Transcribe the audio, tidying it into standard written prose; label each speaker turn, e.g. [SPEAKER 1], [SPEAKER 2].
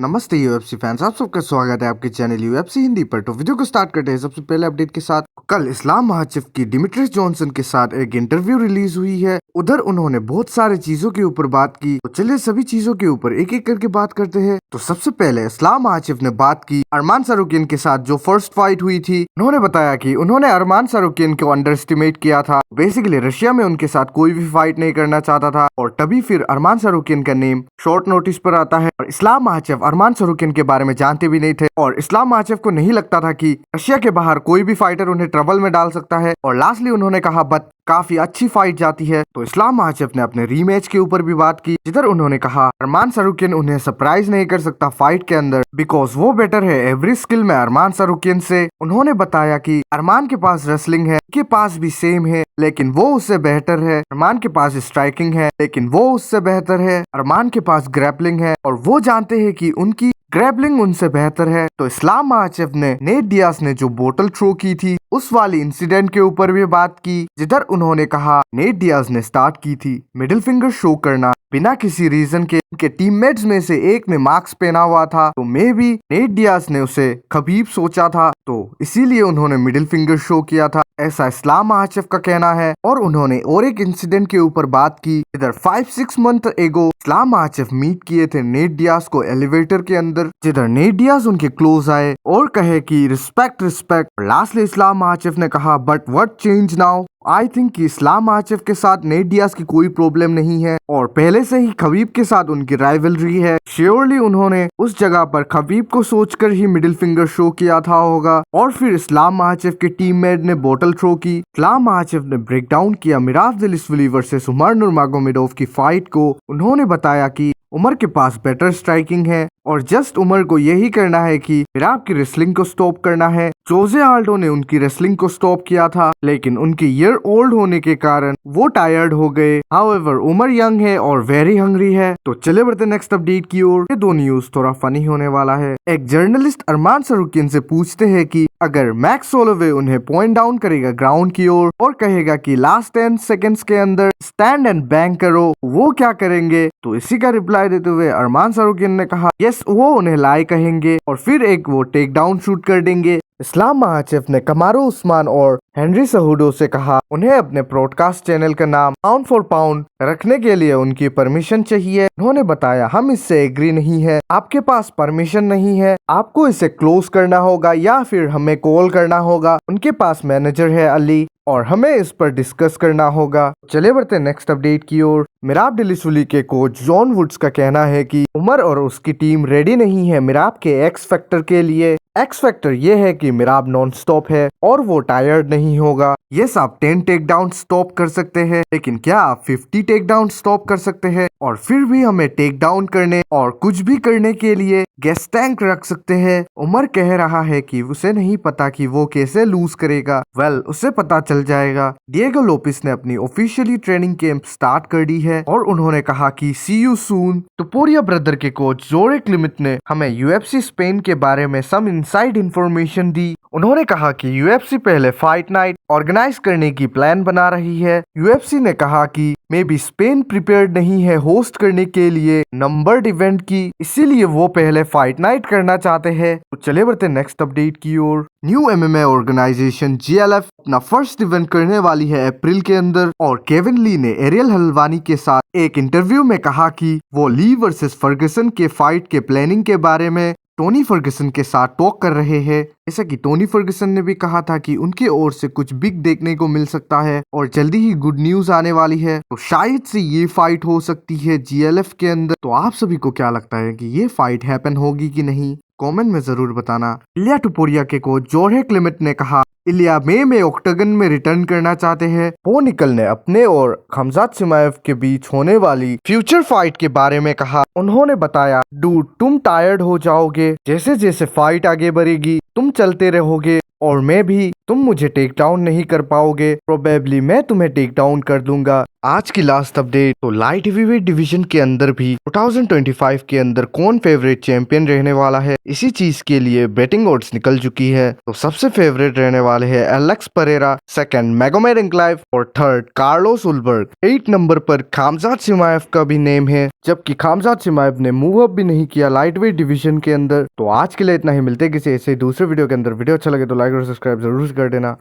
[SPEAKER 1] नमस्ते UFC fans, आप सबका स्वागत है आपके चैनल यूएफसी हिंदी पर। तो वीडियो को स्टार्ट करते हैं सबसे पहले अपडेट के साथ। कल इस्लाम महाचिफ की डिमिट्रियस जॉनसन के साथ एक इंटरव्यू रिलीज हुई है। उधर उन्होंने बहुत सारे चीजों के ऊपर बात की, तो चलिए सभी चीजों के ऊपर एक एक करके बात करते हैं। तो सबसे पहले इस्लाम महाचिफ ने बात की अरमान सारुकियन के साथ जो फर्स्ट फाइट हुई थी। उन्होंने बताया कि उन्होंने अरमान सारुकियन को अंडर एस्टिमेट किया था। बेसिकली रशिया में उनके साथ कोई भी फाइट नहीं करना चाहता था और तभी फिर अरमान सारुकियन का नेम शॉर्ट नोटिस पर आता है। और इस्लाम महाचिफ अरमान सारुकियन के बारे में जानते भी नहीं थे और इस्लाम महाचिफ को नहीं लगता था कि रशिया के बाहर कोई भी फाइटर उन्हें ट्रबल में डाल सकता है। और लास्टली उन्होंने कहा बट काफी अच्छी फाइट जाती है। तो इस्लाम महाचिफ ने अपने रीमैच के ऊपर भी बात की, जिधर उन्होंने कहा अरमान सारुकियन उन्हें सरप्राइज नहीं कर सकता फाइट के अंदर, बिकॉज वो बेटर है एवरी स्किल में अरमान सारुकियन से। उन्होंने बताया कि अरमान के पास रेसलिंग है, उनके पास भी सेम है, लेकिन वो उससे बेहतर है। अरमान के पास स्ट्राइकिंग है, लेकिन वो उससे बेहतर है। अरमान के पास ग्रैपलिंग है और वो जानते हैं कि उनकी ग्रैपलिंग उनसे बेहतर है। तो इस्लाम महाचिफ ने नेट डियाज ने जो बोतल थ्रो की थी उस वाली इंसिडेंट के ऊपर भी बात की, जिधर उन्होंने कहा नेट डियाज ने स्टार्ट की थी मिडिल फिंगर शो करना बिना किसी रीजन के। उनके टीममेट्स में से एक ने मास्क पहना हुआ था, तो मे भी नेट डियाज ने उसे खबीब सोचा था, तो इसीलिए उन्होंने मिडिल फिंगर शो किया था, ऐसा इस्लाम महाचिफ का कहना है। और उन्होंने और एक इंसिडेंट के ऊपर बात की, इधर 5-6 मंथ एगो इस्लाम महाचिफ मीट किए थे नेट डियाज को एलिवेटर के अंदर, जिधर नेट डियाज उनके क्लोज आए और कहे कि रिस्पेक्ट रिस्पेक्ट। लास्टली इस्लाम महाचिफ ने कहा but what change now. I think कि इस्लाम महाचिफ के साथ नेट डियाज की कोई प्रॉब्लम नहीं है और पहले से ही खबीब के साथ उनकी राइवलरी है। श्योरली उन्होंने उस जगह पर खबीब को सोचकर ही मिडिल फिंगर शो किया था होगा। और फिर इस्लाम महाचिफ के टीममेट ने बोतल थ्रो की। इस्लाम महाचिफ ने ब्रेक डाउन किया मिराजदिलिशविली वर्सेस उमर नूरमागोमेडोव की फाइट को। उन्होंने बताया कि उमर के पास बेटर स्ट्राइकिंग है और जस्ट उमर को यही करना है कि मिराब की रेसलिंग को स्टॉप करना है। जोजे आल्डो ने उनकी रेसलिंग को स्टॉप किया था, लेकिन उनके ईयर ओल्ड होने के कारण वो टायर्ड हो गए। हाउएवर उमर यंग है और वेरी हंग्री है। तो चले बढ़ते नेक्स्ट अपडेट की ओर। ये दो न्यूज थोड़ा फनी होने वाला है। एक जर्नलिस्ट अरमान सारुकियन से पूछते हैं कि अगर मैक्स होलोवे उन्हें पॉइंट डाउन करेगा ग्राउंड की ओर और कहेगा कि लास्ट 10 सेकेंड्स के अंदर स्टैंड एंड बैंग करो, वो क्या करेंगे? तो इसी का रिप्लाई देते हुए अरमान सारुकियन ने कहा यस, वो उन्हें लाई कहेंगे और फिर एक वो टेक डाउन शूट कर देंगे। इस्लाम महाचिफ ने कमारो उस्मान और हेनरी सहुडो से कहा उन्हें अपने ब्रॉडकास्ट चैनल का नाम पाउंड फॉर पाउंड रखने के लिए उनकी परमिशन चाहिए। उन्होंने बताया हम इससे एग्री नहीं है, आपके पास परमिशन नहीं है, आपको इसे क्लोज करना होगा या फिर हमें कॉल करना होगा। उनके पास मैनेजर है अली और हमें इस पर डिस्कस करना होगा। चले बढ़ते नेक्स्ट अपडेट की ओर। मिराबदिलिशविली के कोच जॉन वुड्स का कहना है कि उमर और उसकी टीम रेडी नहीं है मिराब के एक्स फैक्टर के लिए। एक्स फैक्टर ये है कि मिराब नॉन स्टॉप है और वो टायर्ड नहीं होगा। यस, आप 10 टेक डाउन स्टॉप कर सकते हैं, लेकिन क्या आप 50 टेक डाउन स्टॉप कर सकते हैं? और फिर भी हमें टेक डाउन करने और कुछ भी करने के लिए गैस टैंक रख सकते हैं। उमर कह रहा है कि उसे नहीं पता कि वो कैसे लूज करेगा। वेल, उसे पता चल जाएगा। डिएगो लोपिस ने अपनी ऑफिशियली ट्रेनिंग कैंप स्टार्ट कर दी है और उन्होंने कहा कि सी यू सून। टोपुरिया ब्रदर के कोच जोरे क्लिमिट ने हमें यूएफसी स्पेन के बारे में सम इनसाइड इंफॉर्मेशन दी। उन्होंने कहा कि यूएफसी पहले फाइट नाइट ऑर्गेनाइज करने की प्लान बना रही है। यूएफसी ने कहा कि मे बी स्पेन प्रिपेयर्ड नहीं है होस्ट करने के लिए नंबर्ड इवेंट की, इसीलिए वो पहले फाइट नाइट करना चाहते हैं। तो चले बढ़ते नेक्स्ट अपडेट की ओर। न्यू एमएमए ऑर्गेनाइजेशन जीएलएफ अपना फर्स्ट इवेंट करने वाली है अप्रैल के अंदर और केविन ली ने एरियल हल्वानी के साथ एक इंटरव्यू में कहा कि वो ली वर्सेस फर्गसन के फाइट के प्लानिंग के बारे में टोनी फर्गसन के साथ टॉक कर रहे हैं। जैसा कि टोनी फर्गसन ने भी कहा था कि उनकी ओर से कुछ बिग देखने को मिल सकता है और जल्दी ही गुड न्यूज आने वाली है। तो शायद से ये फाइट हो सकती है जीएलएफ के अंदर। तो आप सभी को क्या लगता है कि ये फाइट हैपन होगी कि नहीं? कमेंट में जरूर बताना। इलिया टोपुरिया के कोच जोरे क्लेमेंट ने कहा इलिया मई में ऑक्टागन में रिटर्न करना चाहते हैं। पो निकल ने अपने और खमजात सिमाएव के बीच होने वाली फ्यूचर फाइट के बारे में कहा। उन्होंने बताया डूड, तुम टायर्ड हो जाओगे, जैसे जैसे फाइट आगे बढ़ेगी तुम चलते रहोगे और मैं भी, तुम मुझे टेक डाउन नहीं कर पाओगे, प्रोबेबली मैं तुम्हें टेक डाउन कर दूंगा। आज की लास्ट अपडेट तो लाइट हेवीवेट डिवीजन के अंदर भी 2025 के अंदर कौन फेवरेट चैंपियन रहने वाला है, इसी चीज के लिए बेटिंग ओड्स निकल चुकी है। तो सबसे फेवरेट रहने वाले हैं एलेक्स परेरा, सेकंड मैगोमेड एंक्लाइव और थर्ड कार्लोस उलबर्ग। 8 नंबर पर खामजात शिमाएव का भी नेम है, जबकि खामजात शिमाएव ने मूव अप भी नहीं किया लाइट वेट डिवीजन के अंदर। तो आज के लिए इतना ही, मिलते किसी ऐसे दूसरे वीडियो के अंदर। वीडियो अच्छा लगे तो लाइक और सब्सक्राइब जरूर कर देना।